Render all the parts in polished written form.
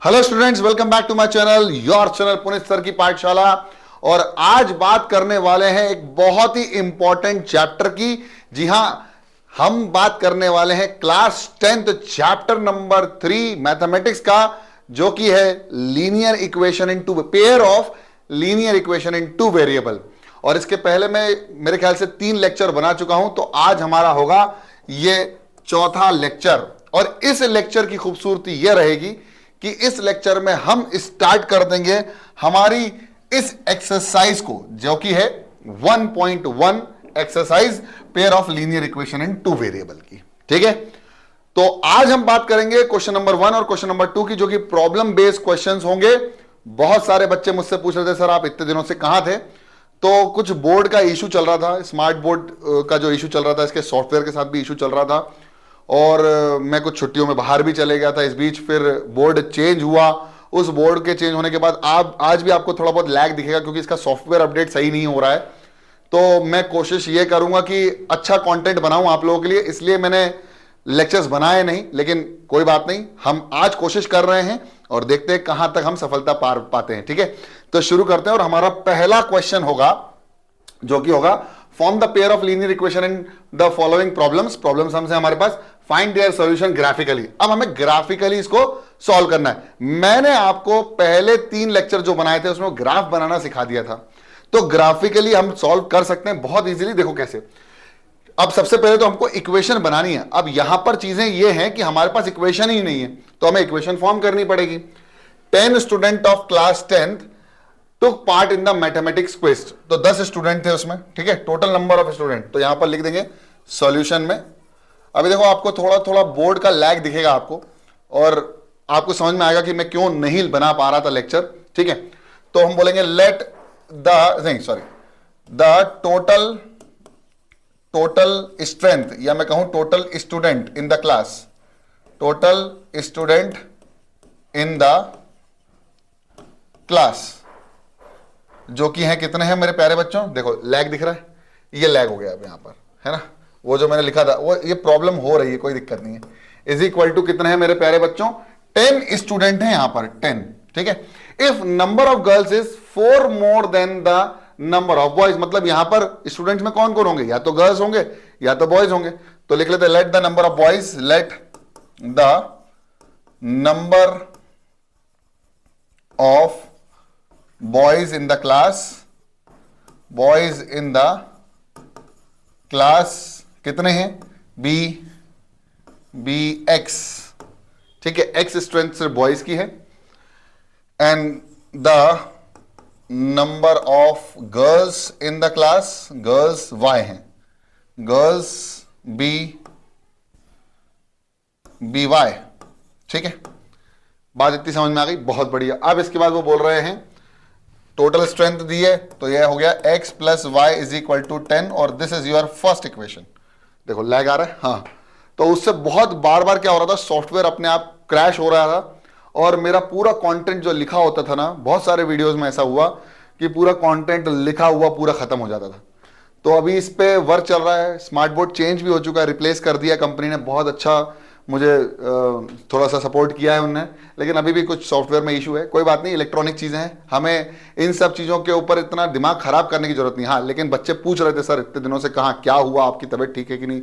Hello students, welcome back to my channel, your channel Puneet sir की पाठशाला। और आज बात करने वाले हैं एक बहुत ही इंपॉर्टेंट चैप्टर की। जी हां, हम बात करने वाले हैं class 10th chapter number 3 mathematics का, जो कि है linear equation in two pair of linear equation in two variable. और इसके पहले मैं मेरे ख्याल से 3 लेक्चर बना चुका हूं, तो आज हमारा होगा ये चौथा लेक्चर। और इस लेक्चर की खूबसूरती यह रहेगी कि इस लेक्चर में हम स्टार्ट कर देंगे हमारी इस एक्सरसाइज को, जो कि है 1.1 exercise pair of linear equation in two variable की। ठीक है, तो आज हम बात करेंगे क्वेश्चन नंबर 1 और क्वेश्चन नंबर 2 की, जो कि प्रॉब्लम बेस्ड क्वेश्चंस होंगे। बहुत सारे बच्चे मुझसे पूछ रहे थे, सर आप इतने दिनों से कहां थे? तो कुछ बोर्ड का इशू चल रहा था, स्मार्ट बोर्ड का जो इशू चल रहा था, इसके सॉफ्टवेयर के साथ भी इशू चल रहा था। और मैं कुछ छुट्टियों में बाहर भी चले गया था इस बीच। फिर बोर्ड चेंज हुआ। उस बोर्ड के चेंज होने के बाद आप आज भी आपको थोड़ा बहुत लैग दिखेगा, क्योंकि इसका सॉफ्टवेयर अपडेट सही नहीं हो रहा है। तो मैं कोशिश ये करूंगा कि अच्छा कंटेंट बनाऊं आप लोगों के लिए, इसलिए मैंने लेक्चर्स बनाए नहीं। लेकिन कोई बात नहीं, हम आज कोशिश कर रहे हैं और देखते हैं कहां तक हम सफलता पार पाते हैं। ठीक है, तो शुरू करते हैं। और हमारा पहला क्वेश्चन होगा, जो कि होगा form the pair of linear equation in the following problems हमसे हमारे पास, फाइंड देयर सॉल्यूशन ग्राफिकली। अब हमें ग्राफिकली इसको सॉल्व करना है। मैंने आपको पहले 3 लेक्चर जो बनाए थे उसमें ग्राफ बनाना सिखा दिया था, तो ग्राफिकली हम सॉल्व कर सकते हैं बहुत इजीली। देखो कैसे। अब सबसे पहले तो हमको इक्वेशन बनानी है। अब यहां पर चीजें ये हैं कि हमारे पास इक्वेशन ही नहीं है, तो हमें इक्वेशन फॉर्म करनी पड़ेगी। 10 student of class 10th took part in the mathematics quiz. तो 10 स्टूडेंट थे उसमें। ठीक है, टोटल नंबर ऑफ स्टूडेंट। तो यहां पर लिख देंगे सॉल्यूशन में। अभी देखो, आपको थोड़ा थोड़ा बोर्ड का लैग दिखेगा आपको, और आपको समझ में आएगा कि मैं क्यों नहीं बना पा रहा था लेक्चर। ठीक है, तो हम बोलेंगे लेट द टोटल स्ट्रेंथ, या मैं कहूं total student in the class, total student in the class, जो कि है कितने हैं मेरे प्यारे बच्चों? देखो लैग दिख रहा है, ये लैग हो गया अब यहां पर, है ना। वो जो मैंने लिखा था वो, ये प्रॉब्लम हो रही है, कोई दिक्कत नहीं है। इज इक्वल टू कितने हैं मेरे प्यारे बच्चों? 10 स्टूडेंट हैं यहां पर, 10। ठीक है, if number of girls is 4 more than the number of boys, मतलब यहां पर स्टूडेंट्स में कौन कौन होंगे? या तो गर्ल्स होंगे या तो बॉयज होंगे। तो लिख लेते let the number of boys, let the number of boys in the class, boys in the class कितने हैं? Be X. ठीक है, एक्स स्ट्रेंथ सिर्फ बॉयज की है। And the number of girls in the class, girls Y हैं, girls be Y. ठीक है, बात इतनी समझ में आ गई, बहुत बढ़िया। अब इसके बाद वो बोल रहे हैं टोटल स्ट्रेंथ दी है, तो यह हो गया x plus Y is equal to 10, और this is your first equation. देखो लैग आ रहा है, हाँ। तो उससे बहुत बार बार क्या हो रहा था, सॉफ्टवेयर अपने आप क्रैश हो रहा था, और मेरा पूरा कंटेंट जो लिखा होता था ना, बहुत सारे वीडियोस में ऐसा हुआ कि पूरा कंटेंट लिखा हुआ पूरा खत्म हो जाता था। तो अभी इस पे वर्क चल रहा है। स्मार्ट बोर्ड चेंज भी हो चुका है, रिप्लेस कर दिया कंपनी ने, बहुत अच्छा मुझे थोड़ा सा सपोर्ट किया है उन्होंने। लेकिन अभी भी कुछ सॉफ्टवेयर में इशू है, कोई बात नहीं, इलेक्ट्रॉनिक चीज़ें हैं, हमें इन सब चीज़ों के ऊपर इतना दिमाग खराब करने की जरूरत नहीं। हाँ, लेकिन बच्चे पूछ रहे थे, सर इतने दिनों से कहाँ, क्या हुआ, आपकी तबीयत ठीक है कि नहीं?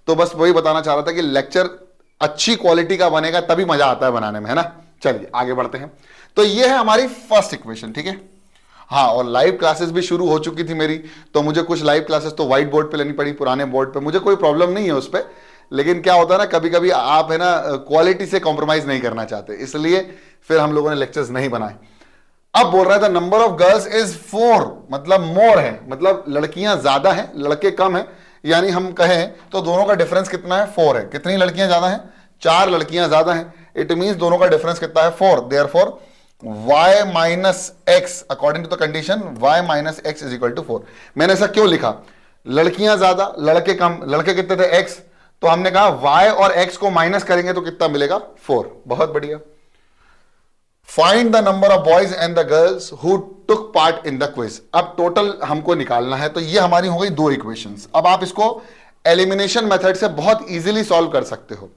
तो बस वही बताना चाह रहा था कि लेक्चर अच्छी क्वालिटी का बनेगा तभी मजा आता है बनाने में, है ना। चलिए आगे बढ़ते हैं। तो ये है हमारी फर्स्ट इक्वेशन। ठीक है, हाँ, और लाइव क्लासेस भी शुरू हो चुकी थी मेरी, तो मुझे कुछ लाइव क्लासेस तो व्हाइट बोर्ड पे लेनी पड़ी, पुराने बोर्ड पे। मुझे कोई प्रॉब्लम नहीं है उस पर, लेकिन क्या होता है ना, कभी कभी आप है ना क्वालिटी से कॉम्प्रोमाइज नहीं करना चाहते, इसलिए फिर हम लोगों ने लेक्चर्स नहीं बनाए। अब बोल रहा था नंबर ऑफ गर्ल्स इज 4, मतलब मोर है, मतलब लड़कियां ज्यादा हैं लड़के कम हैं। यानी हम कहें तो दोनों का डिफरेंस कितना है? 4 है। कितनी लड़कियां ज्यादा हैं? 4 लड़कियां ज्यादा हैं। इट मींस दोनों का डिफरेंस कितना है? 4। Therefore y minus X, according to the condition y minus X is equal to 4। मैंने ऐसा क्यों लिखा? लड़कियां ज्यादा लड़के कम। लड़के कितने थे? x। तो हमने कहा y और x को माइनस करेंगे तो कितना मिलेगा? 4। बहुत बढ़िया। Find the number of boys and the girls who took part in the quiz. अब टोटल हमको निकालना है, तो ये हमारी हो गई 2 इक्वेशंस। अब आप इसको एलिमिनेशन मेथड से बहुत इजीली सॉल्व कर सकते हो।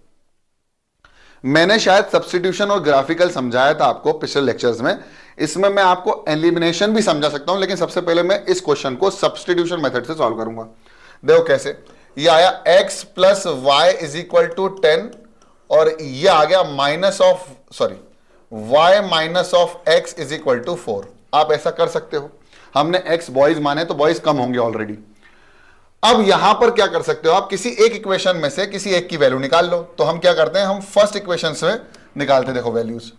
मैंने शायद सब्स्टिट्यूशन और ग्राफिकल समझाया था आपको पिछले लेक्चर्स में, इसमें मैं आपको एलिमिनेशन भी समझा सकता हूं, लेकिन सबसे पहले मैं इस क्वेश्चन को सब्स्टिट्यूशन मेथड से सॉल्व करूंगा। देखो कैसे, ये आया x plus Y is equal to 10 और ये आ गया y minus of x is equal to 4। आप ऐसा कर सकते हो, हमने x बॉयज माने तो बॉयज कम होंगे ऑलरेडी। अब यहां पर क्या कर सकते हो आप, किसी एक इक्वेशन में से किसी एक की वैल्यू निकाल लो। तो हम क्या करते हैं, हम फर्स्ट इक्वेशन से निकालते हैं, देखो वैल्यूज,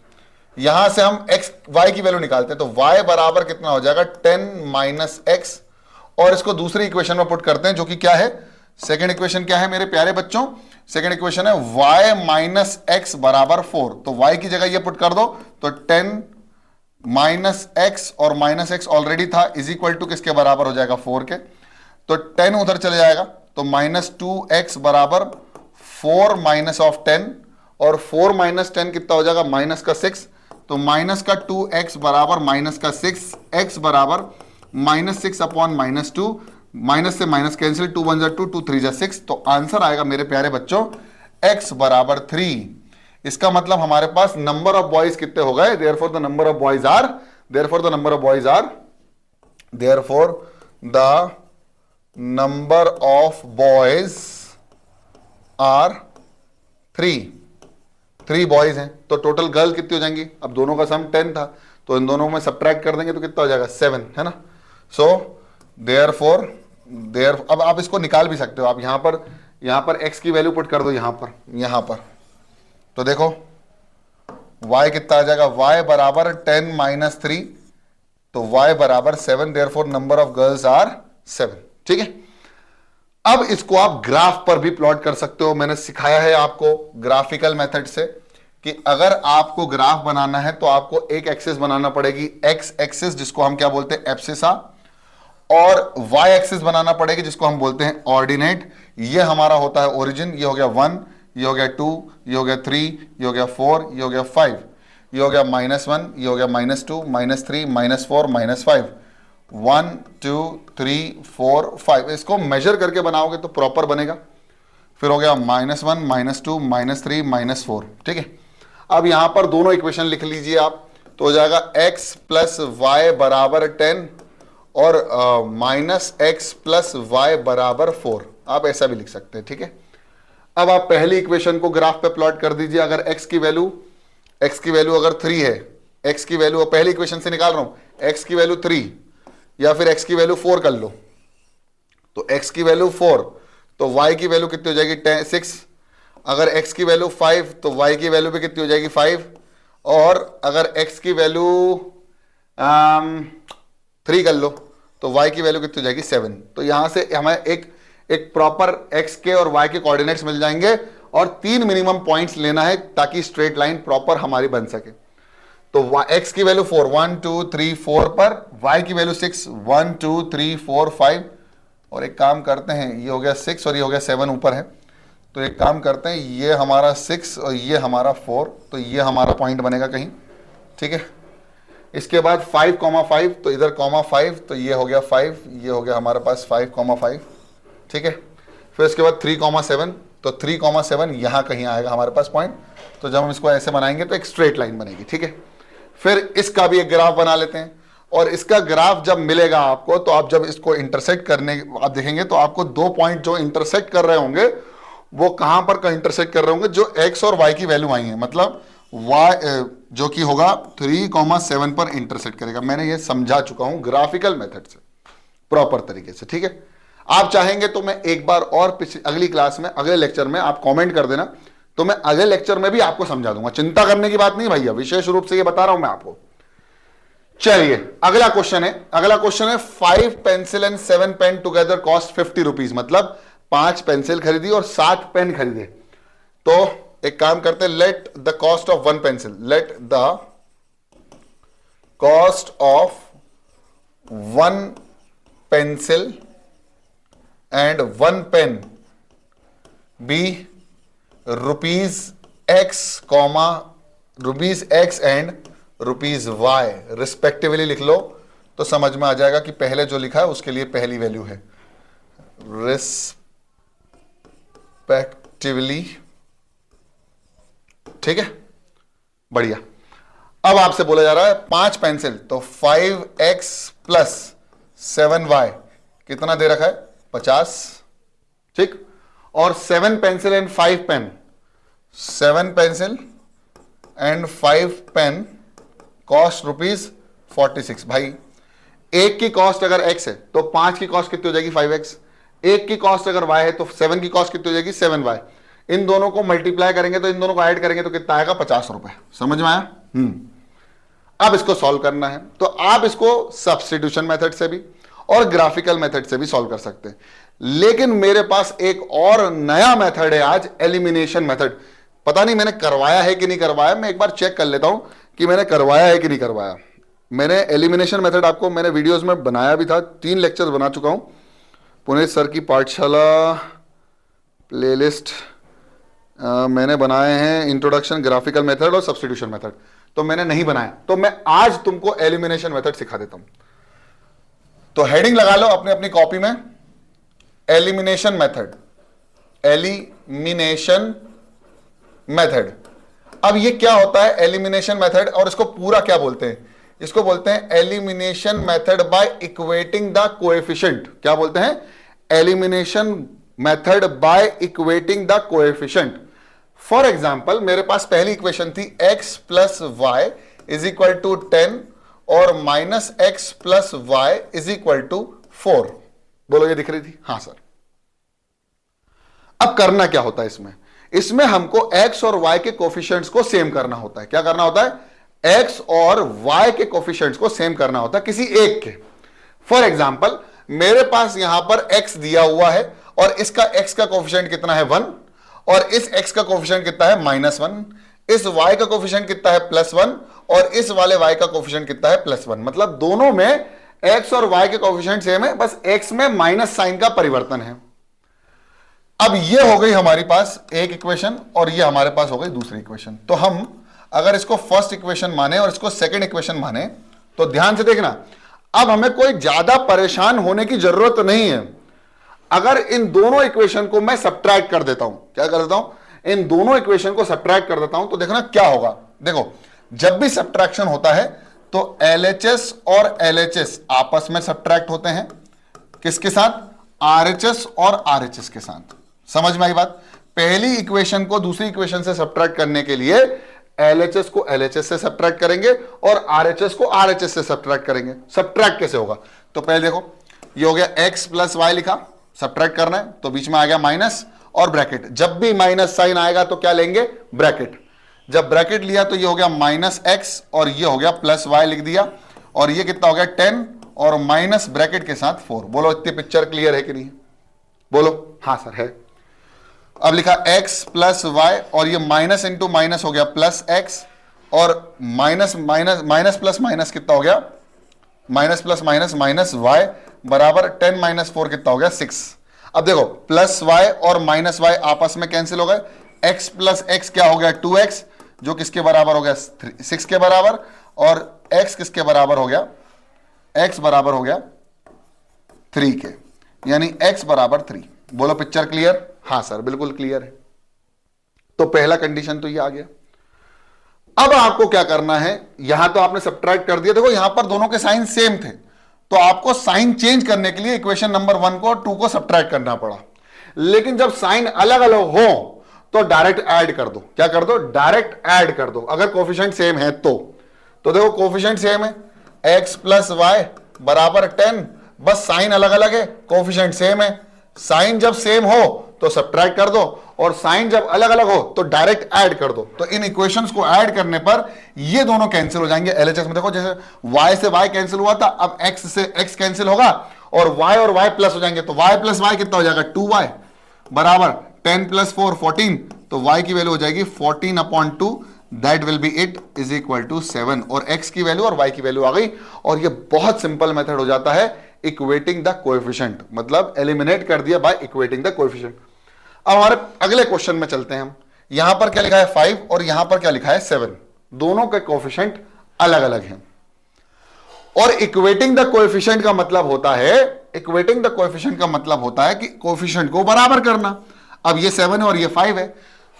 यहां से हम x y की वैल्यू निकालते हैं। तो y बराबर कितना हो जाएगा 10 माइनस एक्स, और इसको दूसरी इक्वेशन में पुट करते हैं जो कि क्या है, सेकेंड इक्वेशन क्या है मेरे प्यारे बच्चों, सेकेंड इक्वेशन है y माइनस एक्स बराबर 4। तो y की जगह ये पुट कर दो, तो 10 माइनस एक्स और माइनस एक्स ऑलरेडी था इज इक्वल टू किसके बराबर हो जाएगा 4 के, तो 10 उधर चले जाएगा, तो माइनस 2x बराबर 4 माइनस ऑफ 10, और 4 माइनस 10 कितना हो जाएगा, माइनस का 6, तो माइनस का 2x बराबर माइनस का 6, x बराबर माइनस 6 अपॉन माइनस 2, माइनस से माइनस कैंसिल, 2 1 2, 2 3 6, तो आंसर आएगा मेरे प्यारे बच्चों x बराबर 3। इसका मतलब हमारे पास नंबर ऑफ बॉयज कितने हो गए, therefore the number of boys are, therefore the number of boys are, therefore the number of boys are 3 boys हैं, तो टोटल गर्ल कितनी हो जाएंगी, अब दोनों का सम 10 था, तो इन दोनों में सब्ट्रैक्ट कर देंगे तो कितना हो जाएगा 7, है ना। सो देयरफॉर अब आप इसको निकाल भी सकते हो, आप यहां पर x की वैल्यू पुट कर दो, यहां पर तो देखो y कितना आ जाएगा, y बराबर 10 माइनस 3, तो y बराबर 7, therefore number of girls are 7। ठीक है, अब इसको आप ग्राफ पर भी प्लॉट कर सकते हो। मैंने सिखाया है आपको ग्राफिकल मेथड से कि अगर आपको ग्राफ बनाना है तो आपको एक एक्सिस बनाना पड़ेगी, एक्स एक्सिस जिसको हम क्या बोलते हैं एब्सिसा, और वाई एक्सिस बनाना पड़ेगी जिसको हम बोलते हैं ऑर्डिनेट। ये हमारा होता है ओरिजिन, ये हो गया 1, ये हो गया 2, ये हो गया 3, ये हो गया 4, ये हो गया 5, ये हो गया -1, ये हो गया -2, -3, -4, -5, 1 2 3 4 5। इसको मेजर करके बनाओगे तो प्रॉपर बनेगा। फिर हो गया -1 -2 -3 -4। ठीक है, अब यहां पर दोनों इक्वेशन लिख लीजिए आप, तो हो जाएगा x प्लस वाई बराबर 10 और -x प्लस वाई बराबर 4। आप ऐसा भी लिख सकते हैं। ठीक है, अब आप पहली इक्वेशन को ग्राफ पे प्लॉट कर दीजिए। अगर x की वैल्यू अगर 3 है, x की वैल्यू पहली इक्वेशन से निकाल रहा हूं, x की वैल्यू 3 या फिर x की वैल्यू 4 कर लो, तो x की वैल्यू 4, तो y की वैल्यू कितनी हो जाएगी 6। अगर x की वैल्यू 5 तो y की वैल्यू भी कितनी हो जाएगी 5, और अगर x की वैल्यू 3 कर लो तो y की वैल्यू कितनी हो जाएगी 7। तो यहां से हमें एक प्रॉपर x के और y के कोऑर्डिनेट्स मिल जाएंगे, और 3 मिनिमम पॉइंट्स लेना है ताकि स्ट्रेट लाइन प्रॉपर हमारी बन सके। तो x की वैल्यू 4 1 2 3 4 पर, y की वैल्यू 6 1 2 3 4 5, और एक काम करते हैं, ये हो गया 6 और ये हो गया 7 ऊपर है, तो एक काम करते हैं, ये हमारा 6 और ये हमारा 4, तो ये हमारा पॉइंट बनेगा कहीं। ठीक है, इसके बाद 5 5, तो इधर -5, तो ये हो गया 5, ये हो गया हमारे पास 5 5। ठीक है, फिर इसके बाद 3 7, तो 3 7 यहाँ कहीं आएगा हमारे पास पॉइंट। तो जब हम इसको ऐसे बनाएंगे तो एक स्ट्रेट लाइन बनेगी। ठीक है, फिर इसका भी एक ग्राफ बना लेते हैं, और इसका ग्राफ जब मिलेगा आपको, तो आप जब इसको इंटरसेक्ट करने आप देखेंगे तो आपको 2 पॉइंट जो इंटरसेक्ट कर रहे होंगे वो कहां पर इंटरसेक्ट कर रहे होंगे, जो x और y की वैल्यू आई है, मतलब y जो कि होगा 3 7 पर इंटरसेक्ट करेगा। मैंने ये समझा चुका हूं ग्राफिकल मेथड से प्रॉपर तरीके से। ठीक है, आप चाहेंगे तो मैं एक बार और अगली क्लास में, अगले लेक्चर में आप कमेंट कर देना, तो मैं अगले लेक्चर में भी आपको समझा दूंगा। चिंता करने की बात नहीं भैया, विशेष रूप से ये बता रहा हूं मैं आपको। चलिए अगला क्वेश्चन है 5 pencil and 7 pen together cost 50 rupees, मतलब 5 पेंसिल खरीदी और 7 पेन खरीदे। तो एक काम करते हैं, let the cost of 1 pencil, let the cost of 1 pencil and 1 pen be ₹X, ₹X and ₹Y respectively लिख लो, तो समझ में आ जाएगा कि पहले जो लिखा है उसके लिए पहली वैल्यू है रिस्पेक्टिवली। ठीक है, बढ़िया। अब आपसे बोला जा रहा है 5 पेंसिल, तो 5x प्लस 7y कितना दे रखा है? 50, ठीक। और 7 pencil and 5 pen, 7 pencil and 5 pen cost ₹46। भाई एक की कॉस्ट अगर x है तो 5 की कॉस्ट कितनी हो जाएगी? 5x। एक की कॉस्ट अगर y है तो 7 की कॉस्ट कितनी हो जाएगी? 7y। इन दोनों को मल्टीप्लाई करेंगे तो इन दोनों को ऐड करेंगे तो कितना आएगा? 50 रुपए। समझ में आया? अब इसको सॉल्व करना है तो आप इसको सब्स्टिट्यूशन मेथड से भी और ग्राफिकल मेथड से भी सॉल्व कर सकते हैं, लेकिन मेरे पास एक और नया मेथड है आज, एलिमिनेशन मेथड। पता नहीं मैंने करवाया है कि नहीं करवाया, मैं एक बार चेक कर लेता हूं कि मैंने करवाया है कि नहीं करवाया। मैंने एलिमिनेशन मेथड आपको मैंने वीडियोस में बनाया भी था, 3 लेक्चर्स बना चुका हूं। पुनीत सर की पाठशाला प्लेलिस्ट मैंने बनाए हैं, इंट्रोडक्शन, ग्राफिकल मेथड और सब्स्टिट्यूशन मेथड, तो मैंने नहीं बनाया। तो मैं आज तुमको एलिमिनेशन मेथड सिखा देता हूं। तो हेडिंग लगा लो अपनी अपनी कॉपी में, एलिमिनेशन मेथड, एलिमिनेशन मेथड। अब ये क्या होता है एलिमिनेशन मेथड, और इसको पूरा क्या बोलते हैं? इसको बोलते हैं elimination method by equating the coefficient. क्या बोलते हैं? Elimination method by equating the coefficient. For example मेरे पास पहली इक्वेशन थी x plus Y is equal to 10 और minus X plus Y is equal to 4। बोलो ये दिख रही थी? हां सर। अब करना क्या होता है इसमें? इसमें हमको x और y के कोफिशिएंट्स को सेम करना होता है। क्या करना होता है? x और y के कोफिशिएंट्स को सेम करना होता है किसी एक के। फॉर एग्जाम्पल मेरे पास यहां पर x दिया हुआ है और इसका x का कोफिशिएंट कितना है? 1, और इस x का कोफिशिएंट कितना है? -1। इस y का कोफिशिएंट कितना है? +1, और इस वाले y का कोफिशिएंट कितना है? +1। मतलब दोनों में x और y के कोफिशिएंट सेम है, बस x में माइनस साइन का परिवर्तन है। अब ये हो गई हमारे पास एक इक्वेशन और ये हमारे पास हो गई दूसरी इक्वेशन। तो हम अगर इसको फर्स्ट इक्वेशन माने और इसको सेकंड इक्वेशन माने तो ध्यान से देखना, अब हमें कोई ज्यादा परेशान होने की जरूरत नहीं है। अगर इन दोनों इक्वेशन को मैं सब्ट्रैक्ट कर देता हूं, क्या कर देता हूं? इन दोनों इक्वेशन को सब्ट्रैक्ट कर देता हूं, तो देखना क्या होगा। देखो जब भी सब्ट्रैक्शन होता है तो LHS और LHS आपस में सब्ट्रैक्ट होते हैं, किसके साथ? RHS और RHS के साथ। समझ में आई बात? पहली इक्वेशन को दूसरी इक्वेशन से सब्ट्रैक्ट करने के लिए LHS को LHS से सब्ट्रैक्ट करेंगे और RHS को RHS से सब्ट्रैक्ट करेंगे। सब्ट्रैक्ट कैसे होगा? तो पहले देखो ये हो गया x प्लस वाई लिखा, सब्ट्रैक्ट करना है तो बीच में आ गया माइनस और ब्रैकेट। जब भी माइनस साइन आएगा तो क्या लेंगे? ब्रैकेट। जब ब्रैकेट लिया तो ये हो गया -x और ये हो गया +y लिख दिया, और ये कितना हो गया? 10 और माइनस ब्रैकेट के साथ 4। बोलो इतनी पिक्चर क्लियर है कि नहीं? बोलो हाँ सर है। अब लिखा x प्लस वाई और ये माइनस इंटू माइनस हो गया +x, और minus minus minus plus minus कितना हो गया? Minus plus minus minus y बराबर 10 माइनस 4 कितना हो गया? 6। अब देखो प्लस y और माइनस y आपस में कैंसिल हो गए, x प्लस x क्या हो गया? 2x, जो किसके बराबर हो गया? 6 के बराबर, और x किसके बराबर हो गया? x बराबर हो गया 3 के, यानी x बराबर 3। बोलो पिक्चर क्लियर? हाँ सर बिल्कुल क्लियर है। तो पहला कंडीशन तो ये आ गया। अब आपको क्या करना है, यहां तो आपने सब्ट्रैक्ट कर दिया, देखो यहां पर दोनों के साइन सेम थे तो आपको साइन चेंज करने के लिए इक्वेशन नंबर 1 को और 2 को सब्ट्रैक्ट करना पड़ा। लेकिन जब साइन अलग अलग हो तो डायरेक्ट ऐड कर दो। क्या कर दो? डायरेक्ट ऐड कर दो, अगर कोफिशिएंट सेम है तो देखो कोफिशिएंट सेम है, x प्लस वाई बराबर 10, बस साइन अलग अलग है, कोफिशिएंट सेम है। साइन जब सेम हो तो सब्ट्रैक्ट कर दो, और साइन जब अलग अलग हो तो डायरेक्ट ऐड कर दो। तो इन इक्वेशंस को ऐड करने पर ये दोनों कैंसिल हो जाएंगे। LHS में देखो जैसे y से y कैंसिल हुआ था, अब x से x कैंसिल होगा और y प्लस हो जाएंगे, तो y प्लस y कितना हो जाएगा? 2y बराबर 10 प्लस 4 14, तो y की वैल्यू हो जाएगी 14/2, that will be it is equal to 7, और x की वैल्यू और y की वैल्यू आ गई। और ये बहुत सिंपल मेथड हो जाता है इक्वेटिंग द कोएफिशिएंट, मतलब एलिमिनेट कर दिया बाय इक्वेटिंग द कोएफिशिएंट। अब हमारे अगले क्वेश्चन में चलते हैं हम। यहां पर क्या लिखा है? 5 और यहां पर क्या लिखा है? 7। दोनों के कोएफिशिएंट अलग अलग हैं। और इक्वेटिंग द कोएफिशिएंट का मतलब होता है, इक्वेटिंग द कोएफिशिएंट का मतलब होता है कि कोएफिशिएंट को बराबर करना। अब ये 7 है और ये 5 है,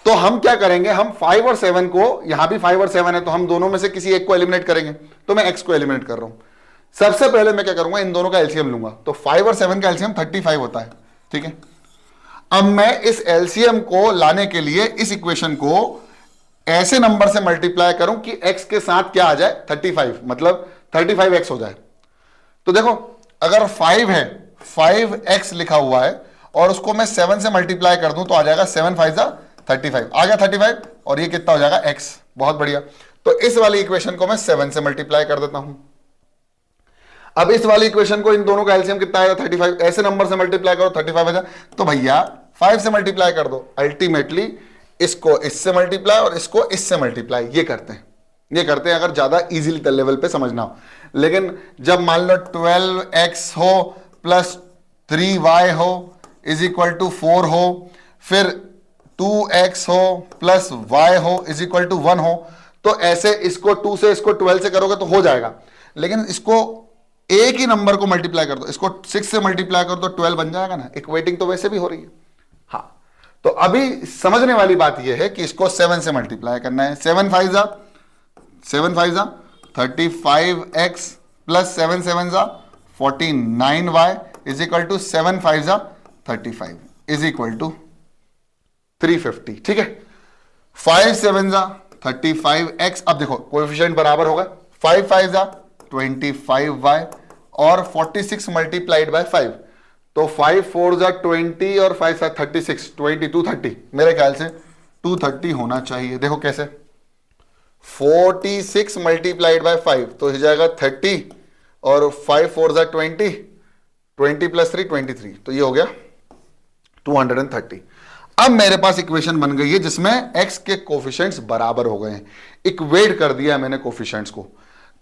तो हम क्या करेंगे, हम 5 और 7 को, यहां भी 5 और 7 है तो हम दोनों में से किसी एक को एलिमिनेट करेंगे। तो मैं x को एलिमिनेट कर रहा हूं। सबसे पहले मैं क्या करूंगा, इन दोनों का एलसीएम लूंगा। तो 5 और 7 का एलसीएम 35 होता है, ठीक है। अब मैं इस एलसीएम को लाने के लिए इस इक्वेशन को ऐसे नंबर से मल्टीप्लाई करूं कि x के साथ क्या आ जाए, 35, मतलब 35x हो जाए। तो देखो, अगर 5 है, 5x लिखा हुआ है और उसको मैं 7 से मल्टीप्लाई कर दूं तो आ जाएगा 7 5 जा 35, आ गया 35, और ये कितना हो जाएगा, x। बहुत बढ़िया। तो इस वाली इक्वेशन को मैं 7 से मल्टीप्लाई कर देता हूं। अब इस वाली इक्वेशन को, इन दोनों का एलसीएम कितना आएगा, 35, ऐसे नंबर से मल्टीप्लाई करो 35 आ, तो भैया 5 से मल्टीप्लाई कर दो। अल्टीमेटली इसको इससे मल्टीप्लाई और इसको इससे मल्टीप्लाई, ये करते हैं अगर ज्यादा इजीली लेवल पे समझना हो। लेकिन जब मान लो 12x हो प्लस 3y हो इज इक्वल टू 4 हो, फिर 2x हो प्लस y हो इज इक्वल टू 1 हो, तो ऐसे इसको 2 से इसको 12 से करोगे तो हो जाएगा। लेकिन इसको एक ही नंबर को मल्टीप्लाई कर दो, इसको 6 से मल्टीप्लाई कर दो, 12 बन जाएगा ना। इक्वेटिंग तो वैसे भी हो रही है। हाँ, तो अभी समझने वाली बात यह है कि इसको 7 से मल्टीप्लाई करना है। 7 5 जा 35x प्लस 7 7 जा 49y इज इक्वल टू 7 5 जा 35 इज इक्वल टू 350, ठीक है। 5 7 जा 35x, अब देखो कोएफिशिएंट बराबर होगा, 5 5 जा 25y और 46 मल्टीप्लाइड बाय 5, तो 5 4 जा 20 और 5 7 36, 20 230, मेरे ख्याल से 230 होना चाहिए। देखो कैसे, 46 मल्टीप्लाइड बाय 5 तो हो जाएगा 30, और 5 4 जा 20, 20 प्लस 3 23, तो ये हो गया 230। अब मेरे पास इक्वेशन बन गई है जिसमें x के कोफिशिएंट्स बराबर हो गए हैं। इक्वेट कर दिया मैंने कोफिशिएंट्स को।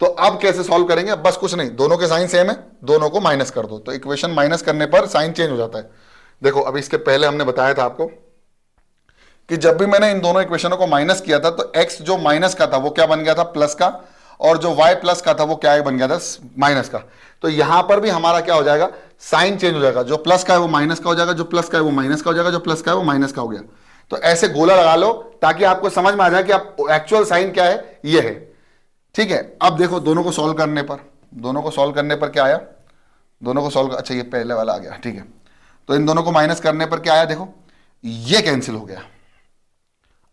तो अब कैसे सॉल्व करेंगे, बस कुछ नहीं, दोनों के साइन सेम है, दोनों को माइनस कर दो, तो इक्वेशन माइनस करने पर साइन चेंज हो जाता है। देखो, अभी इसके पहले हमने बताया था आपको कि जब भी मैंने इन दोनों इक्वेशनों को माइनस किया था तो x जो माइनस का था वो क्या बन गया था, प्लस का, और जो y प्लस का था वो क्या बन गया था, माइनस का। तो यहां पर भी हमारा क्या हो जाएगा, साइन चेंज हो जाएगा, जो प्लस का है वो माइनस का हो जाएगा, जो प्लस का है वो माइनस का हो जाएगा, जो प्लस का है वो माइनस का हो गया। तो ऐसे गोला लगा लो ताकि आपको समझ में आ जाए कि आप एक्चुअल साइन क्या है, ये है, ठीक है। अब देखो, दोनों को सॉल्व करने पर क्या आया, दोनों को सॉल्व, अच्छा ये पहले वाला आ गया, ठीक है। तो इन दोनों को माइनस करने पर क्या आया, देखो ये कैंसिल हो गया।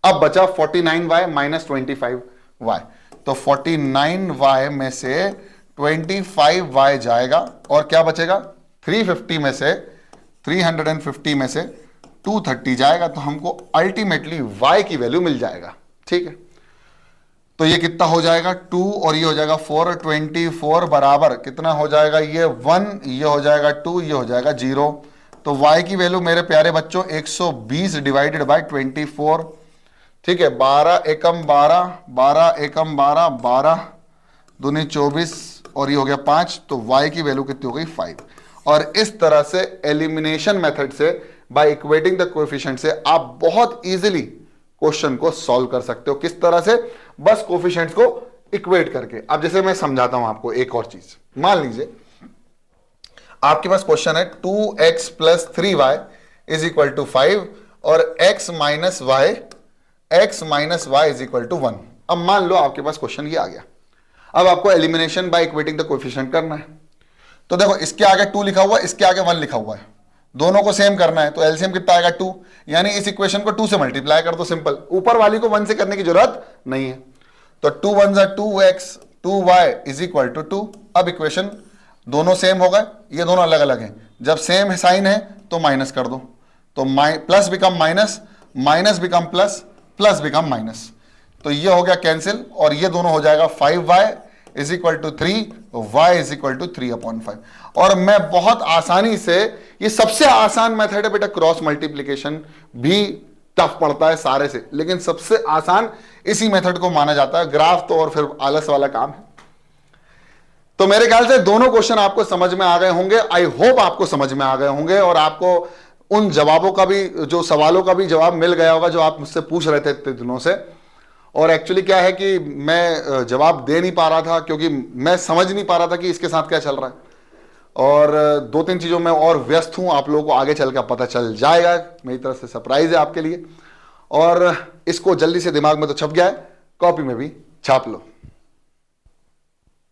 अब बचा 49y माइनस 25y, तो 49y में से 25y जाएगा और क्या बचेगा, 350 में से 230 जाएगा, तो हमको अल्टीमेटली y की वैल्यू मिल जाएगा, ठीक है। तो ये कितना हो जाएगा, 2 और ये हो जाएगा 4, 24 बराबर कितना हो जाएगा, ये 1, ये हो जाएगा 2, ये हो जाएगा 0। तो y की वैल्यू मेरे प्यारे बच्चों 120 डिवाइडेड बाय 24, ठीक है। 12 एकम 12, 12 एकम 12, 12 दूनी 24 और ये हो गया 5, तो y की वैल्यू कितनी हो गई, 5। और इस तरह से एलिमिनेशन मेथड से, बाय इक्वेटिंग द कोएफिशिएंट से, आप बहुत इजीली क्वेश्चन को सॉल्व कर सकते हो। किस तरह से, बस कोएफिशिएंट्स को इक्वेट करके। अब जैसे मैं समझाता हूं आपको एक और चीज, मान लीजिए आपके पास क्वेश्चन है 2x plus 3y is equal to 5 और x minus y is equal to 1। अब मान लो आपके पास क्वेश्चन ये आ गया। अब आपको elimination by equating the coefficient करना है। तो देखो, इसके आगे 2 लिखा हुआ है, इसके आगे 1 लिखा हुआ है, दोनों को सेम करना है, तो एलसीएम कितना आएगा, 2, यानी इस इक्वेशन को 2 से मल्टीप्लाई कर दो, सिंपल। ऊपर वाली को 1 से करने की जरूरत नहीं है। तो 2 1 जा 2x 2y is equal to 2। अब इक्वेशन दोनों सेम हो गए, ये दोनों अलग अलग हैं। जब सेम साइन है तो माइनस कर दो, तो plus become minus, minus become plus, plus become minus, तो ये हो गया कैंसिल, और ये दोनों हो जाएगा 5y is equal to 3, y is equal to 3/5। और मैं बहुत आसानी से, ये सबसे आसान मेथड है बेटा, क्रॉस मल्टीप्लीकेशन भी टफ पड़ता है सारे से, लेकिन सबसे आसान इसी मेथड को माना जाता है। ग्राफ तो और फिर आलस वाला काम है। तो मेरे ख्याल से दोनों क्वेश्चन आपको समझ में आ गए होंगे, आई होप आपको समझ में आ गए होंगे, और आपको उन जवाबों का भी, जो सवालों का भी जवाब मिल गया होगा जो आप मुझसे पूछ रहे थे इतने दिनों से। और एक्चुअली क्या है कि मैं जवाब दे नहीं पा रहा था क्योंकि मैं समझ नहीं पा रहा था कि इसके साथ क्या चल रहा है, और 2-3 चीज़ों में और व्यस्त हूँ। आप लोगों को आगे चल कर पता चल जाएगा, मेरी तरफ से सरप्राइज है आपके लिए। और इसको जल्दी से, दिमाग में तो छप गया है, कॉपी में भी छाप लो।